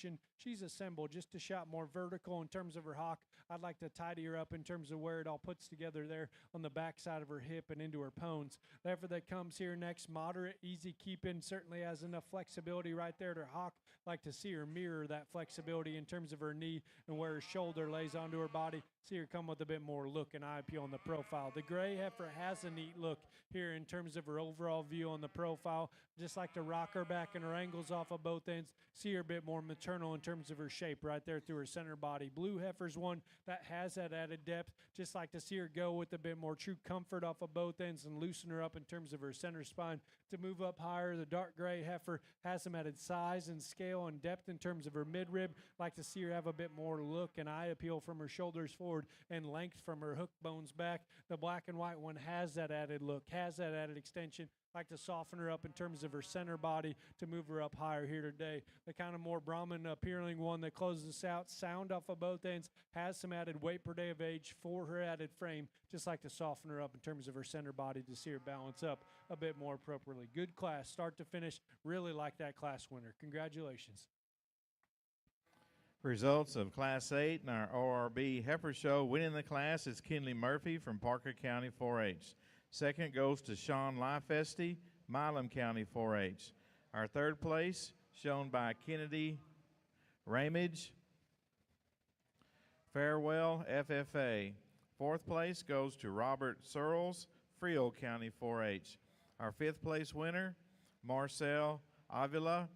position. She's assembled just a shot more vertical in terms of her hock. I'd like to tidy her up in terms of where it all puts together there on the back side of her hip and into her pones. The heifer that comes here next, moderate, easy keeping, certainly has enough flexibility right there at her hock. Like to see her mirror that flexibility in terms of her knee and where her shoulder lays onto her body. See her come with a bit more look and eye appeal on the profile. The gray heifer has a neat look here in terms of her overall view on the profile. Just like to rock her back and her angles off of both ends. See her a bit more maternal in terms of her shape right there through her center body. Blue heifer's one that has that added depth. Just like to see her go with a bit more true comfort off of both ends and loosen her up in terms of her center spine to move up higher. The dark gray heifer has some added size and scale and depth in terms of her midrib. Like to see her have a bit more look and eye appeal from her shoulders forward and length from her hook bones back. The black and white one has that added look, has that added extension. Like to soften her up in terms of her center body to move her up higher here today. The kind of more Brahmin appearing one that closes us out, sound off of both ends, has some added weight per day of age for her added frame. Just like to soften her up in terms of her center body to see her balance up a bit more appropriately. Good class, start to finish. Really like that class winner. Congratulations. Results of Class 8 in our ORB Heifer Show. Winning the class is Kinley Murphy from Parker County 4-H. Second goes to Sean Lifesty, Milam County 4-H. Our third place, shown by Kennedy Ramage, Farewell FFA. Fourth place goes to Robert Searles, Frio County 4-H. Our fifth place winner, Marcel Avila,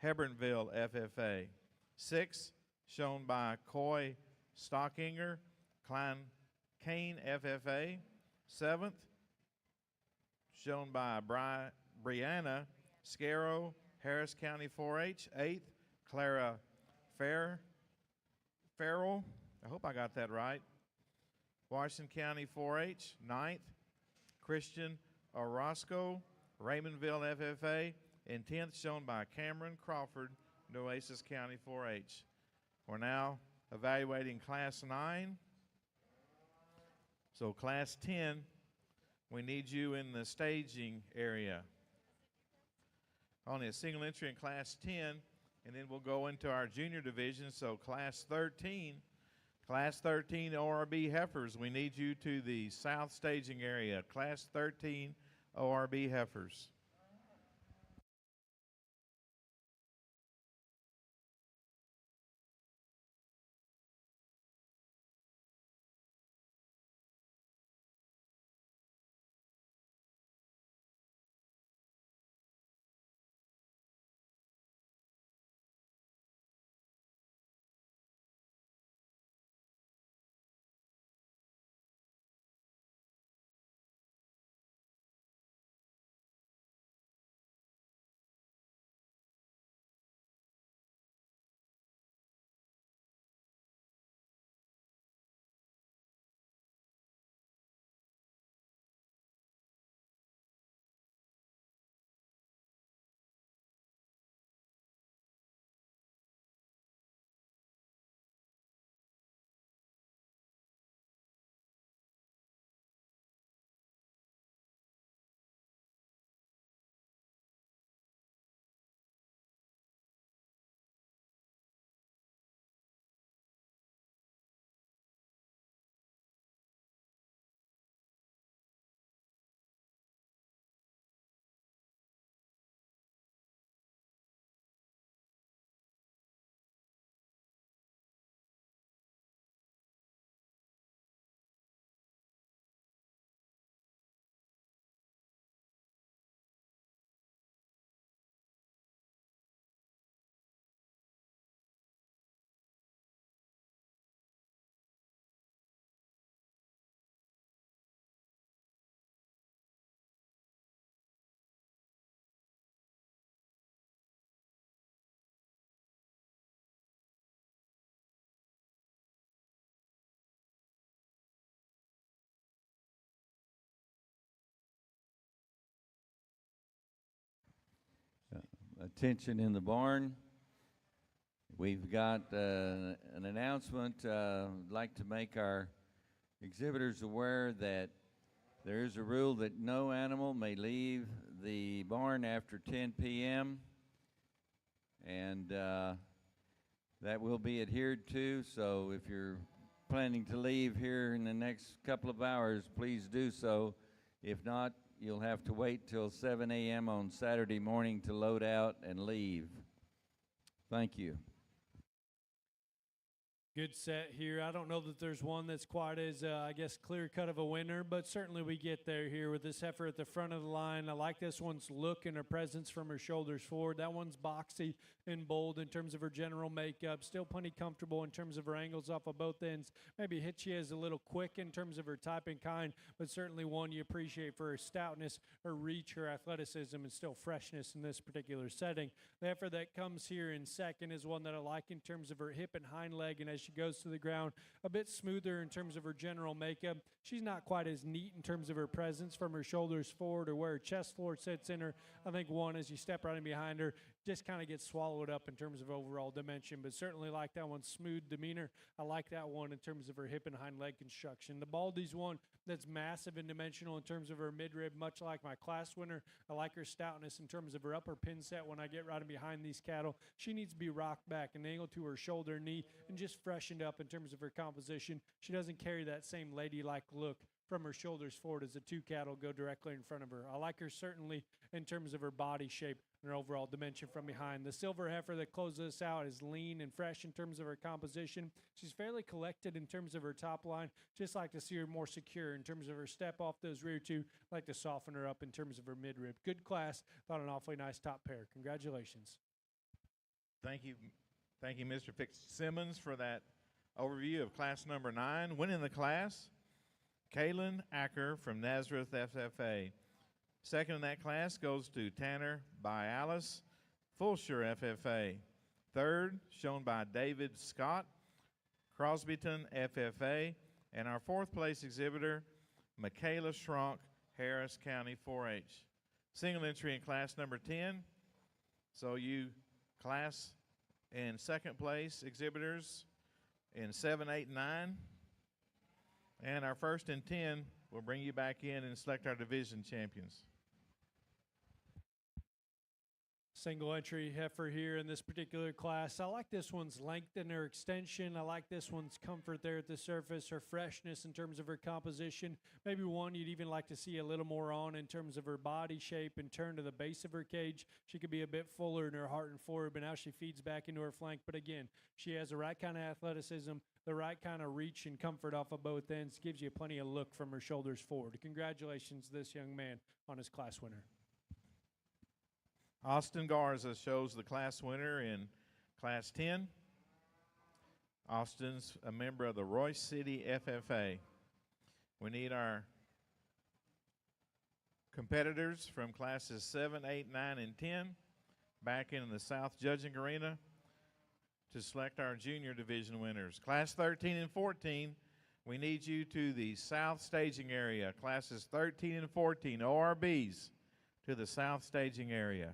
Hebronville FFA. Sixth, shown by Coy Stockinger, Kane FFA. Seventh, shown by Brianna Scarrow, Harris County 4-H. Eighth, Clara Farrell, I hope I got that right, Washington County 4-H. Ninth, Christian Orozco, Raymondville FFA. And 10th, shown by Cameron Crawford, Nueces County 4-H. We're now evaluating Class 9. So Class 10, we need you in the staging area. Only a single entry in Class 10, and then we'll go into our junior division. So Class 13 ORB Heifers, we need you to the south staging area. Class 13 ORB Heifers. Attention in the barn. We've got an announcement. I'd like to make our exhibitors aware that there is a rule that no animal may leave the barn after 10 p.m. And that will be adhered to. So if you're planning to leave here in the next couple of hours, please do so. If not, you'll have to wait till 7 a.m. on Saturday morning to load out and leave. Thank you. Good set here. I don't know that there's one that's quite as, I guess, clear cut of a winner, but certainly we get there here with this heifer at the front of the line. I like this one's look and her presence from her shoulders forward. That one's boxy and bold in terms of her general makeup. Still plenty comfortable in terms of her angles off of both ends. Maybe hit you as a little quick in terms of her type and kind, but certainly one you appreciate for her stoutness, her reach, her athleticism, and still freshness in this particular setting. The heifer that comes here in second is one that I like in terms of her hip and hind leg, and as she goes to the ground, a bit smoother in terms of her general makeup. She's not quite as neat in terms of her presence from her shoulders forward or where her chest floor sits in her. I think one, as you step right in behind her, just kind of gets swallowed up in terms of overall dimension, but certainly like that one's smooth demeanor. I like that one in terms of her hip and hind leg construction. The Baldy's one that's massive and dimensional in terms of her midrib, much like my class winner. I like her stoutness in terms of her upper pin set when I get right in behind these cattle. She needs to be rocked back and angled to her shoulder, knee, and just freshened up in terms of her composition. She doesn't carry that same ladylike look from her shoulders forward as the two cattle go directly in front of her. I like her certainly in terms of her body shape and her overall dimension from behind. The silver heifer that closes us out is lean and fresh in terms of her composition. She's fairly collected in terms of her top line. Just like to see her more secure in terms of her step off those rear two. Like to soften her up in terms of her midrib. Good class. Thought an awfully nice top pair. Congratulations. Thank you, Mr. Fitzsimmons, for that overview of class number 9. Winning the class, Kaylin Acker from Nazareth FFA. Second in that class goes to Tanner Bialis, Fulshire FFA. Third, shown by David Scott, Crosbyton FFA. And our fourth place exhibitor, Michaela Schronk, Harris County 4-H. Single entry in class number 10. So you class in second place exhibitors in 7, 8, and 9. And our first and 10 will bring you back in and select our division champions. Single entry heifer here in this particular class. I like this one's length and her extension. I like this one's comfort there at the surface, her freshness in terms of her composition. Maybe one you'd even like to see a little more on in terms of her body shape and turn to the base of her cage. She could be a bit fuller in her heart and forward, but now she feeds back into her flank. But again, she has the right kind of athleticism, the right kind of reach and comfort off of both ends. Gives you plenty of look from her shoulders forward. Congratulations to this young man on his class winner. Austin Garza shows the class winner in class 10. Austin's a member of the Royce City FFA. We need our competitors from classes 7, 8, 9, and 10 back in the South Judging Arena to select our junior division winners. Class 13 and 14, we need you to the South staging area. Classes 13 and 14, ORBs, to the South staging area.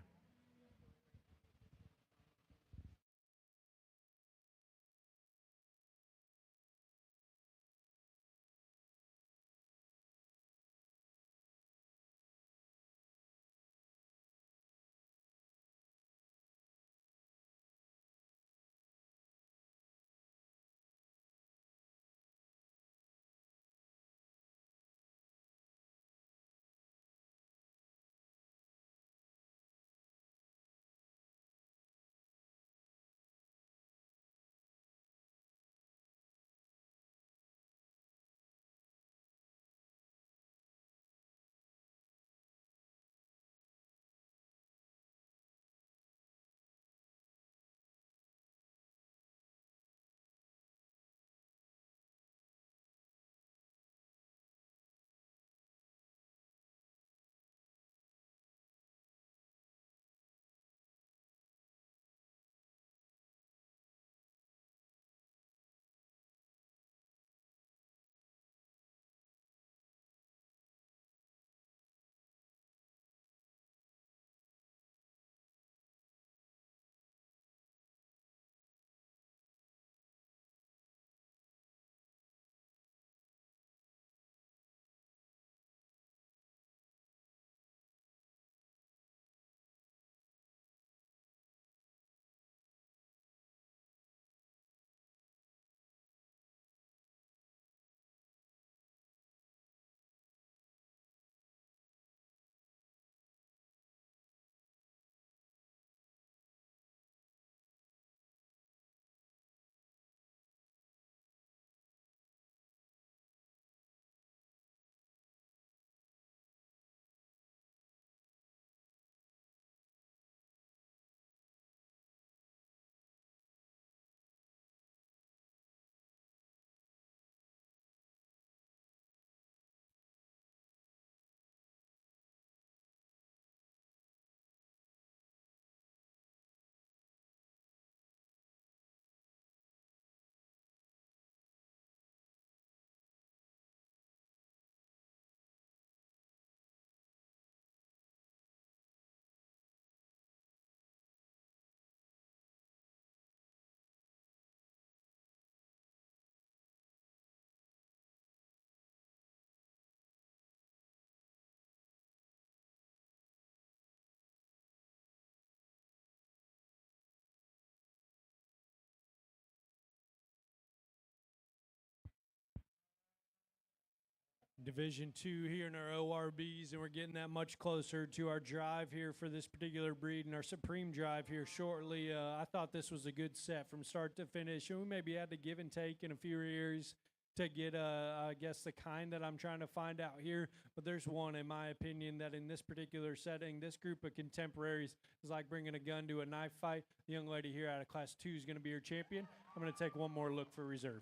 Division two here in our ORBs, and we're getting that much closer to our drive here for this particular breed and our Supreme drive here shortly. I thought this was a good set from start to finish, and we maybe had to give and take in a few areas to get, I guess, the kind that I'm trying to find out here. But there's one, in my opinion, that in this particular setting, this group of contemporaries is like bringing a gun to a knife fight. The young lady here out of Class 2 is going to be your champion. I'm going to take one more look for reserve.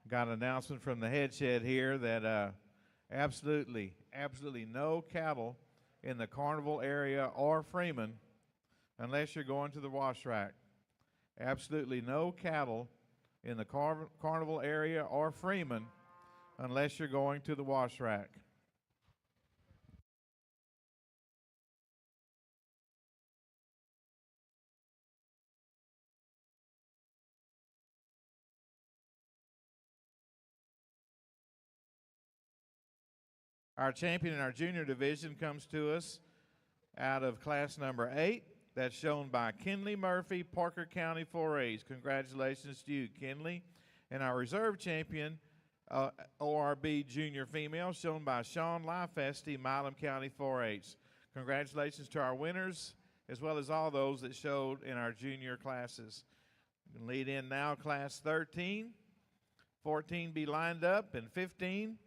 Got an announcement from the head shed here that absolutely no cattle in the Carnival area or Freeman unless you're going to the wash rack. Absolutely no cattle in the Carnival area or Freeman unless you're going to the wash rack. Our champion in our junior division comes to us out of class number 8. That's shown by Kinley Murphy, Parker County 4A's. Congratulations to you, Kinley. And our reserve champion, ORB junior female, shown by Sean Lifesty, Milam County 4H. Congratulations to our winners, as well as all those that showed in our junior classes. We can lead in now class 13. 14 be lined up, and 15.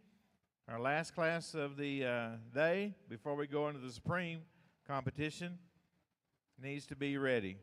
Our last class of the day, before we go into the Supreme competition, needs to be ready.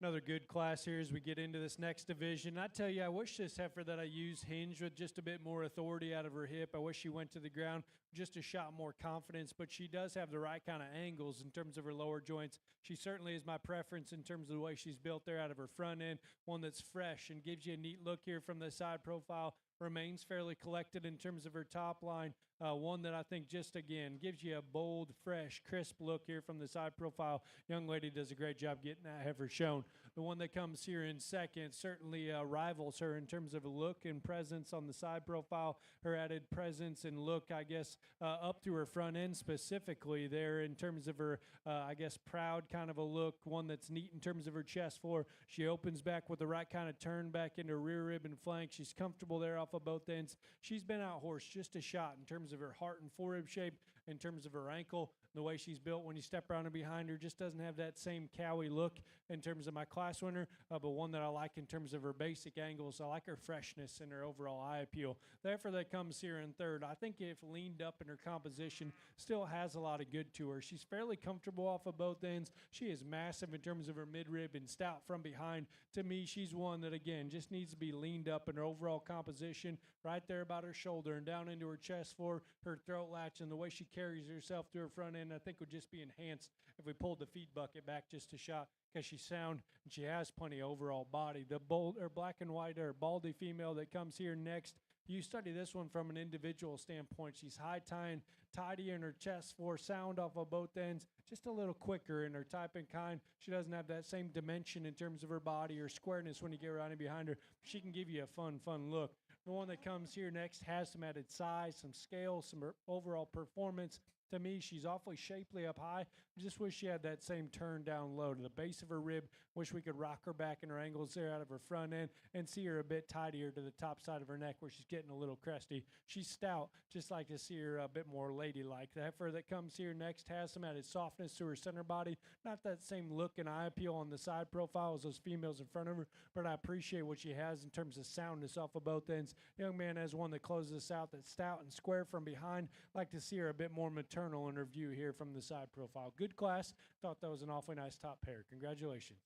Another good class here as we get into this next division. I tell you, I wish this heifer that I use hinged with just a bit more authority out of her hip. I wish she went to the ground just a shot more confidence, but she does have the right kind of angles in terms of her lower joints. She certainly is my preference in terms of the way she's built there out of her front end, one that's fresh and gives you a neat look here from the side profile. Remains fairly collected in terms of her top line. One that I think just again gives you a bold, fresh, crisp look here from the side profile. Young lady does a great job getting that heifer shown. The one that comes here in second certainly rivals her in terms of a look and presence on the side profile. Her added presence and look, I guess, up to her front end specifically there in terms of her, I guess, proud kind of a look. One that's neat in terms of her chest floor. She opens back with the right kind of turn back into rear rib and flank. She's comfortable there off of both ends. She's been out horsed just a shot in terms of her heart and forerib shape, in terms of her ankle, the way she's built when you step around and behind her just doesn't have that same cowy look in terms of my class winner, but one that I like in terms of her basic angles. I like her freshness and her overall eye appeal. Therefore, that comes here in third. I think if leaned up in her composition, still has a lot of good to her. She's fairly comfortable off of both ends. She is massive in terms of her midrib and stout from behind. To me, she's one that, again, just needs to be leaned up in her overall composition, right there about her shoulder and down into her chest floor, her throat latch, and the way she carries herself to her front end, I think would just be enhanced if we pulled the feed bucket back just a shot, because she's sound and she has plenty of overall body. The bold or black and white or baldy female that comes here next, you study this one from an individual standpoint. She's high tying, tidy in her chest floor, sound off of both ends, just a little quicker in her type and kind. She doesn't have that same dimension in terms of her body or squareness when you get around and behind her. She can give you a fun look. The one that comes here next has some added size, some scale, some overall performance. To me, she's awfully shapely up high. I just wish she had that same turn down low to the base of her rib. Wish we could rock her back in her angles there out of her front end and see her a bit tidier to the top side of her neck where she's getting a little crusty. She's stout, just like to see her a bit more ladylike. The heifer that comes here next has some added softness to her center body. Not that same look and eye appeal on the side profile as those females in front of her, but I appreciate what she has in terms of soundness off of both ends. Young man has one that closes us out that's stout and square from behind. Like to see her a bit more maternal in her view here from the side profile. Good class. Thought that was an awfully nice top pair. Congratulations.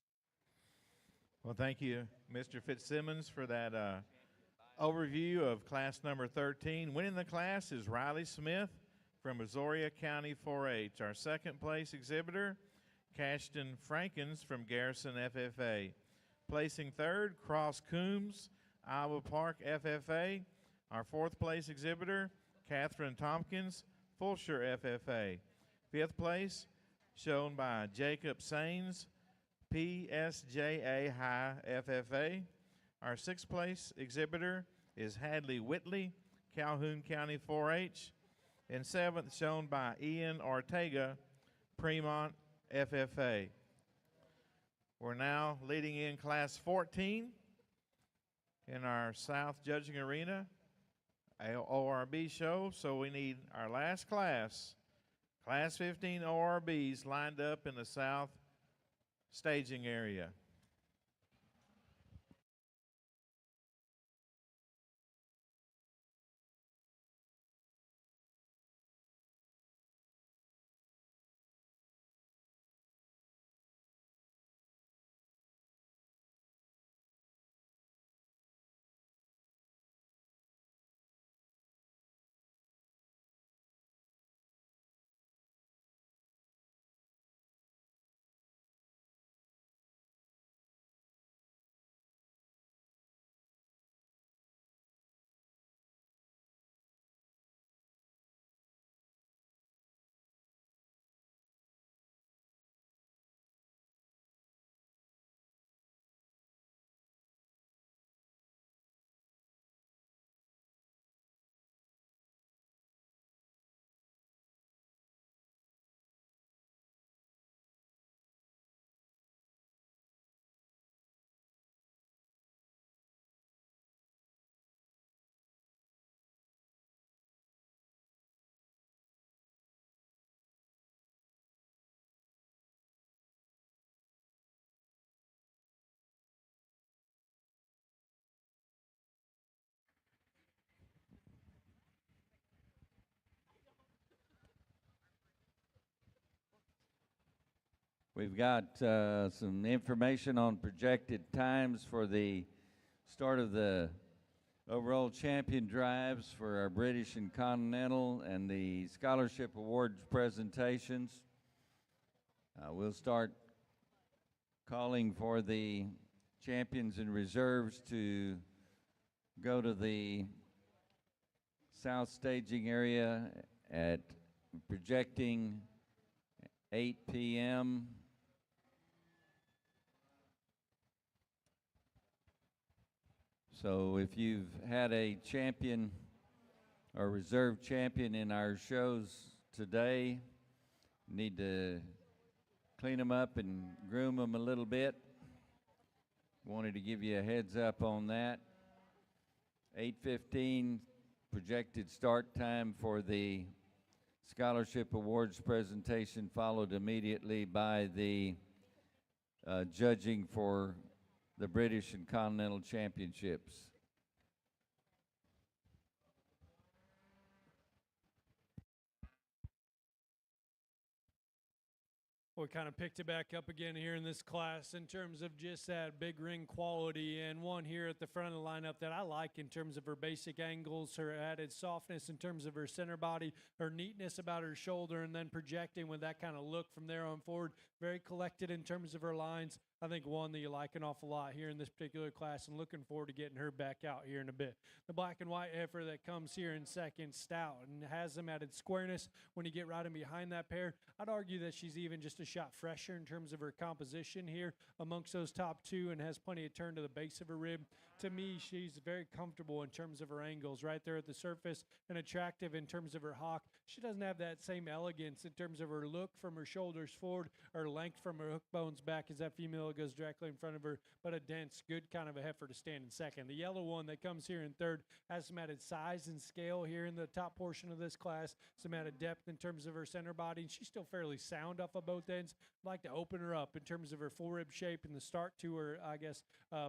Well, thank you, Mr. Fitzsimmons, for that overview of class number 13. Winning the class is Riley Smith from Brazoria County 4-H. Our second place exhibitor, Cashton Frankens from Garrison FFA. Placing third, Cross Coombs, Iowa Park FFA. Our fourth place exhibitor, Catherine Tompkins, Fulshire FFA. Fifth place, shown by Jacob Sains, PSJA High FFA. Our sixth place exhibitor is Hadley Whitley, Calhoun County 4-H. And seventh, shown by Ian Ortega, Fremont FFA. We're now leading in class 14 in our South Judging Arena ORB show, so we need our last class 15 ORBs lined up in the South staging area. We've got some information on projected times for the start of the overall champion drives for our British and Continental and the scholarship awards presentations. We'll start calling for the champions and reserves to go to the south staging area at projecting 8 p.m. So if you've had a champion or reserve champion in our shows today, need to clean them up and groom them a little bit. Wanted to give you a heads up on that. 8:15 projected start time for the scholarship awards presentation, followed immediately by the judging for the British and Continental Championships. We kind of picked it back up again here in this class in terms of just that big ring quality, and one here at the front of the lineup that I like in terms of her basic angles, her added softness in terms of her center body, her neatness about her shoulder, and then projecting with that kind of look from there on forward. Very collected in terms of her lines. I think one that you like an awful lot here in this particular class, and looking forward to getting her back out here in a bit. The black and white heifer that comes here in second, stout, and has some added squareness when you get right in behind that pair. I'd argue that she's even just a shot fresher in terms of her composition here amongst those top two, and has plenty of turn to the base of her rib. To me, she's very comfortable in terms of her angles right there at the surface, and attractive in terms of her hock. She doesn't have that same elegance in terms of her look from her shoulders forward, or length from her hook bones back as that female goes directly in front of her, but a dense, good kind of a heifer to stand in second. The yellow one that comes here in third has some added size and scale here in the top portion of this class, some added depth in terms of her center body, and she's still fairly sound off of both ends. I'd like to open her up in terms of her full rib shape and the start to her,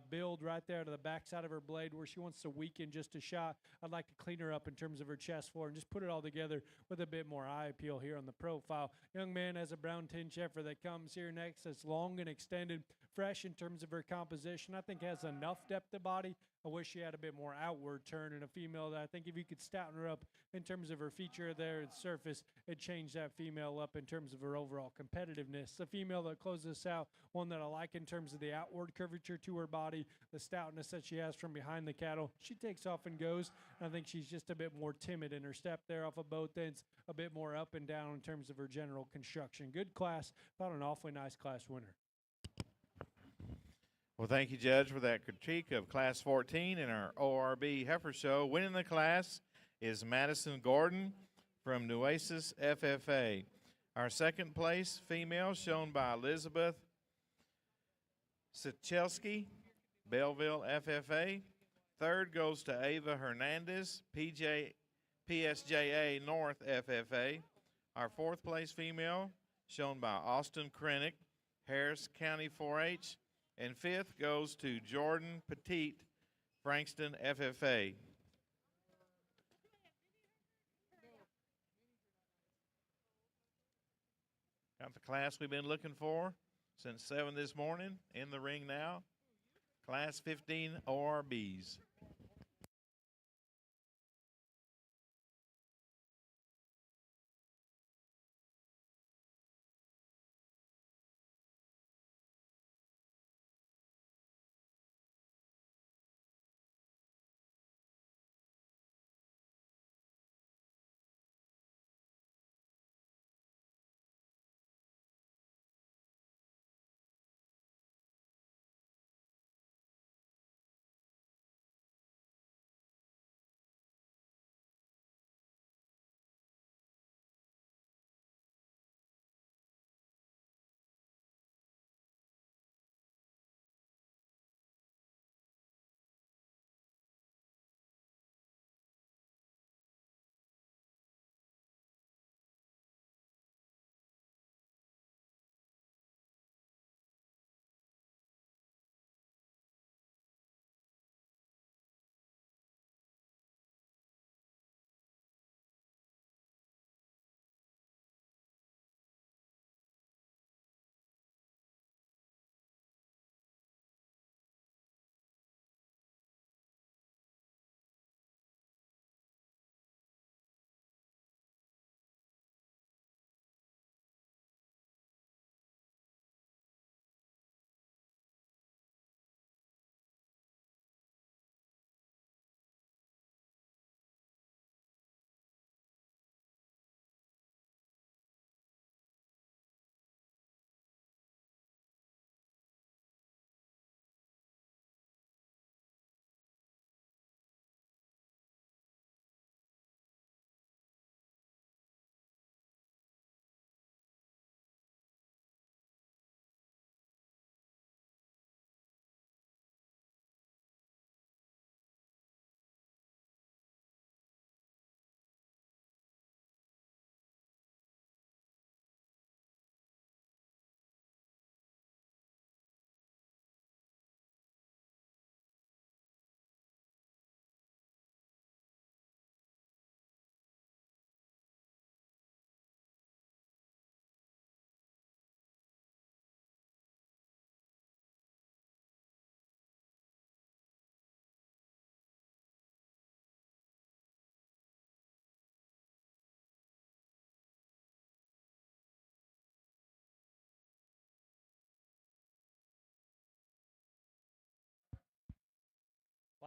build right there to the back side of her blade where she wants to weaken just a shot. I'd like to clean her up in terms of her chest floor and just put it all together with a bit more eye appeal here on the profile. Young man has a brown tinge heifer that comes here next that's long and extended, fresh in terms of her composition. I think has enough depth of body. I wish she had a bit more outward turn, and a female that I think if you could stouten her up in terms of her feature there at the surface, it'd change that female up in terms of her overall competitiveness. The female that closes this out, one that I like in terms of the outward curvature to her body, the stoutness that she has from behind the cattle. She takes off and goes. I think she's just a bit more timid in her step there off of both ends, a bit more up and down in terms of her general construction. Good class, thought an awfully nice class winner. Well, thank you, Judge, for that critique of Class 14 in our ORB Heifer Show. Winning the class is Madison Gordon from Nueces FFA. Our second place female shown by Elizabeth Sichelski, Belleville FFA. Third goes to Ava Hernandez, PSJA North FFA. Our fourth place female shown by Austin Krennick, Harris County 4-H. And fifth goes to Jordan Petit, Frankston FFA. Got the class we've been looking for since 7 this morning, in the ring now. Class 15 ORBs.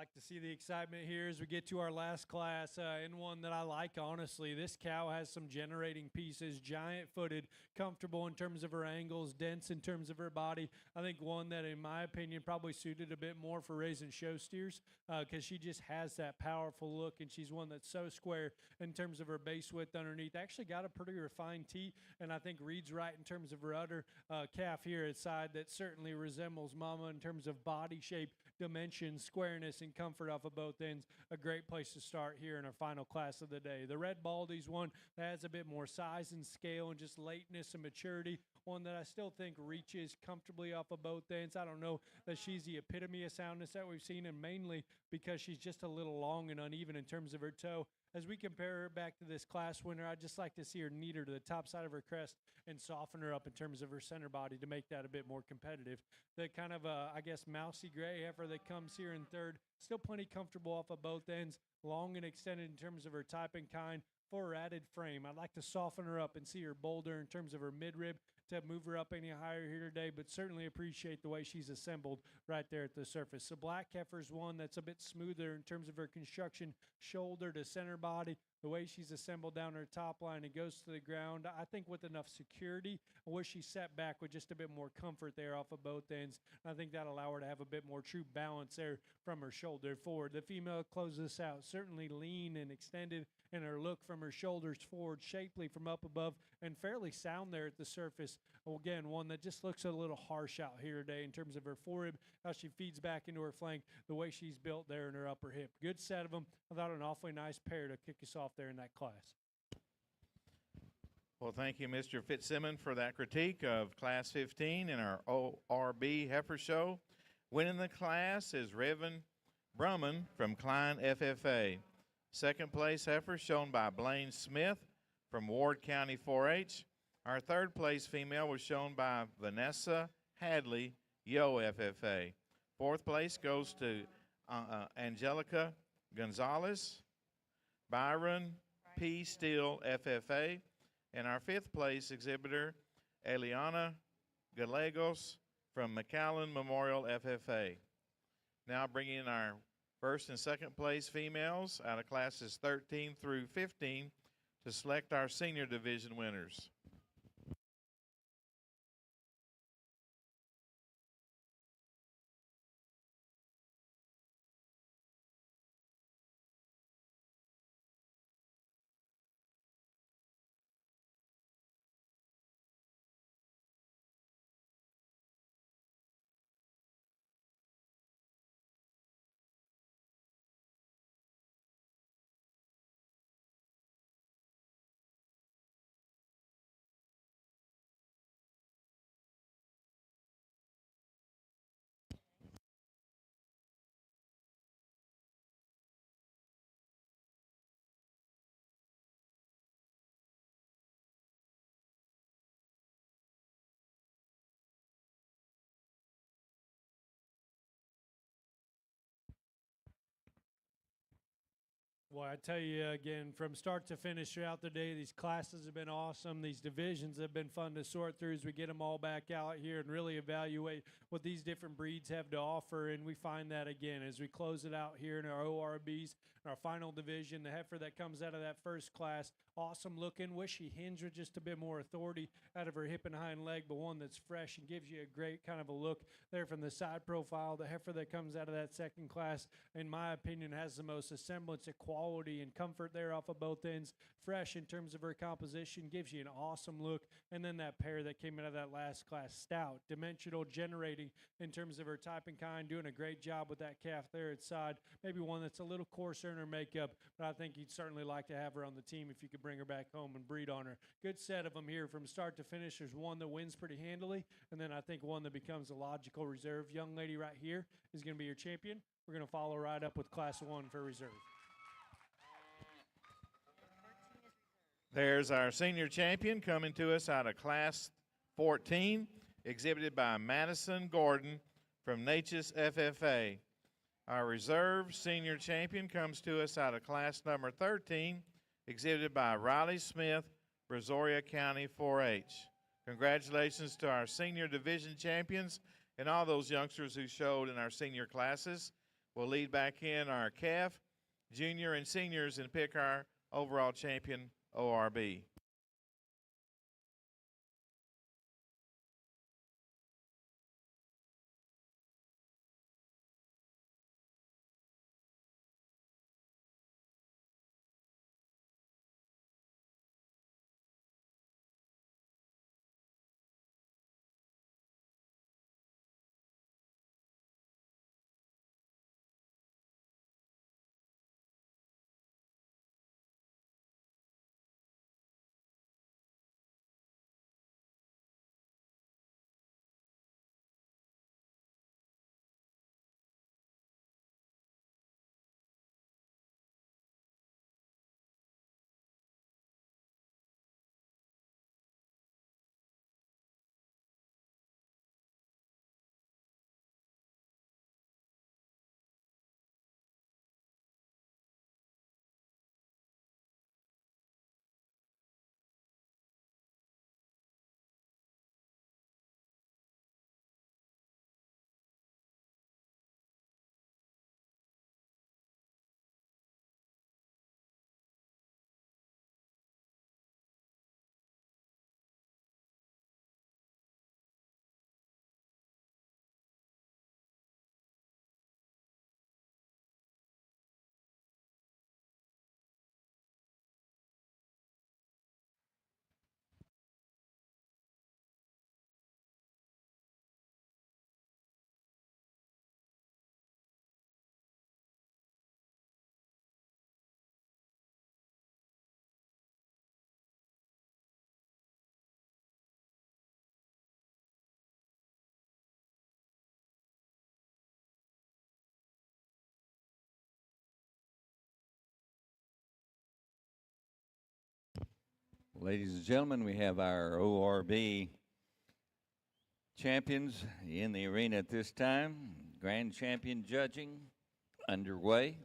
Like to see the excitement here as we get to our last class, and one that I like, honestly. This cow has some generating pieces, giant-footed, comfortable in terms of her angles, dense in terms of her body. I think one that, in my opinion, probably suited a bit more for raising show steers, because she just has that powerful look, and she's one that's so square in terms of her base width underneath. Actually got a pretty refined teat, and I think reads right in terms of her udder. Calf here at side that certainly resembles Mama in terms of body shape, dimension, squareness, and comfort off of both ends. A great place to start here in our final class of the day. The Red Baldy's one that has a bit more size and scale and just lateness and maturity. One that I still think reaches comfortably off of both ends. I don't know that she's the epitome of soundness that we've seen, and mainly because she's just a little long and uneven in terms of her toe. As we compare her back to this class winner, I'd just like to see her neater to the top side of her crest and soften her up in terms of her center body to make that a bit more competitive. The kind of, I guess, mousy gray heifer that comes here in third, still plenty comfortable off of both ends, long and extended in terms of her type and kind. For her added frame, I'd like to soften her up and see her bolder in terms of her midrib to move her up any higher here today, but certainly appreciate the way she's assembled right there at the surface. So Black Heifer's one that's a bit smoother in terms of her construction, shoulder to center body, the way she's assembled down her top line and goes to the ground. I think with enough security, I wish she sat back with just a bit more comfort there off of both ends. I think that'll allow her to have a bit more true balance there from her shoulder forward. The female closes this out, certainly lean and extended in her look from her shoulders forward, shapely from up above, and fairly sound there at the surface. Again, one that just looks a little harsh out here today in terms of her forerib, how she feeds back into her flank, the way she's built there in her upper hip. Good set of them. I thought an awfully nice pair to kick us off there in that class. Well, thank you, Mr. Fitzsimmons, for that critique of Class 15 in our ORB Heifer Show. Winning the class is Revan Brumman from Klein FFA. Second place heifer shown by Blaine Smith from Ward County 4-H. Our third place female was shown by Vanessa Hadley, Yo FFA. Fourth place goes to Angelica Gonzalez, Byron P. Steele FFA. And our fifth place exhibitor, Eliana Gallegos from McAllen Memorial FFA. Now bringing in our first and second place females out of classes 13 through 15 to select our senior division winners. Well, I tell you again, from start to finish throughout the day, these classes have been awesome. These divisions have been fun to sort through as we get them all back out here and really evaluate what these different breeds have to offer. And we find that again as we close it out here in our ORBs, our final division. The heifer that comes out of that first class, awesome looking. Wish she hinged with just a bit more authority out of her hip and hind leg, but one that's fresh and gives you a great kind of a look there from the side profile. The heifer that comes out of that second class, in my opinion, has the most semblance of quality and comfort there off of both ends. Fresh in terms of her composition, gives you an awesome look. And then that pair that came out of that last class, stout, dimensional, generating in terms of her type and kind, doing a great job with that calf there at side. Maybe one that's a little coarser in her makeup, but I think you'd certainly like to have her on the team if you could bring her back home and breed on her. Good set of them here from start to finish. There's one that wins pretty handily, and then I think one that becomes a logical reserve. Young lady right here is going to be your champion. We're going to follow right up with Class 1 for reserve. There's our senior champion coming to us out of Class 14, exhibited by Madison Gordon from Natchez FFA. Our reserve senior champion comes to us out of Class number 13, exhibited by Riley Smith, Brazoria County 4-H. Congratulations to our senior division champions and all those youngsters who showed in our senior classes. will lead back in our calf, junior, and seniors and pick our overall champion, ORB. Ladies and gentlemen, we have our ORB champions in the arena at this time. Grand champion judging underway.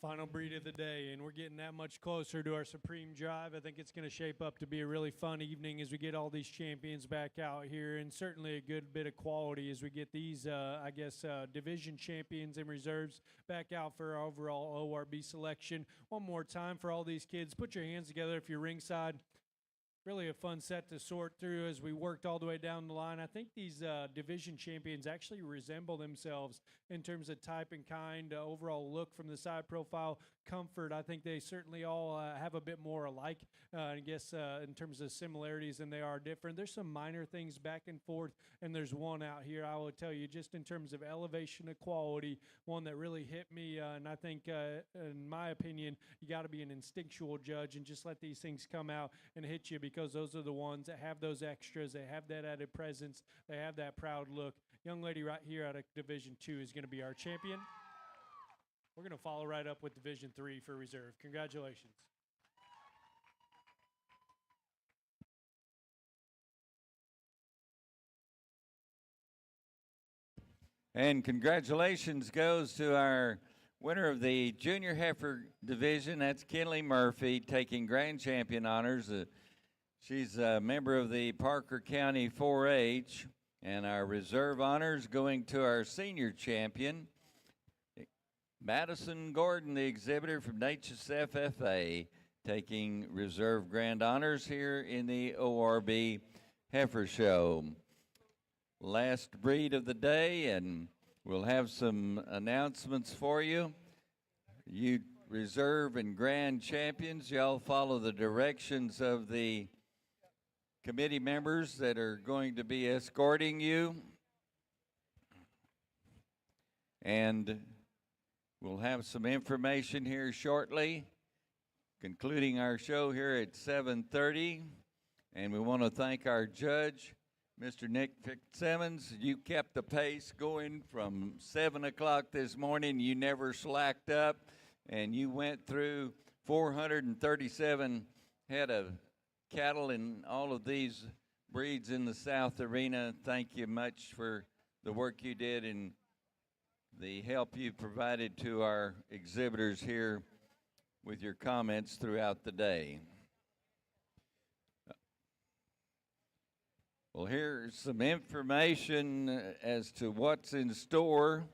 Final breed of the day, and we're getting that much closer to our Supreme Drive. I think it's going to shape up to be a really fun evening as we get all these champions back out here, and certainly a good bit of quality as we get these, division champions and reserves back out for our overall ORB selection. One more time for all these kids, put your hands together if you're ringside. Really a fun set to sort through as we worked all the way down the line. I think these division champions actually resemble themselves in terms of type and kind, overall look from the side profile, comfort. I think they certainly all have a bit more alike, in terms of similarities than they are different. There's some minor things back and forth, and there's one out here I will tell you just in terms of elevation of quality, one that really hit me, and I think, in my opinion, you got to be an instinctual judge and just let these things come out and hit you because those are the ones that have those extras, they have that added presence, they have that proud look. Young lady right here out of Division 2 is going to be our champion. We're going to follow right up with Division 3 for reserve. Congratulations. And congratulations goes to our winner of the Junior Heifer Division. That's Kinley Murphy taking grand champion honors. She's a member of the Parker County 4-H. And our reserve honors going to our senior champion, Madison Gordon, the exhibitor from Natchez FFA, taking reserve grand honors here in the ORB Heifer Show. Last breed of the day, and we'll have some announcements for you. You reserve and grand champions, y'all follow the directions of the committee members that are going to be escorting you. And we'll have some information here shortly, concluding our show here at 7:30. And we want to thank our judge, Mr. Nick Fitzsimmons. You kept the pace going from 7 o'clock this morning. You never slacked up, and you went through 437 head of cattle in all of these breeds in the South Arena. Thank you much for the work you did and the help you provided to our exhibitors here with your comments throughout the day. Well, here's some information as to what's in store.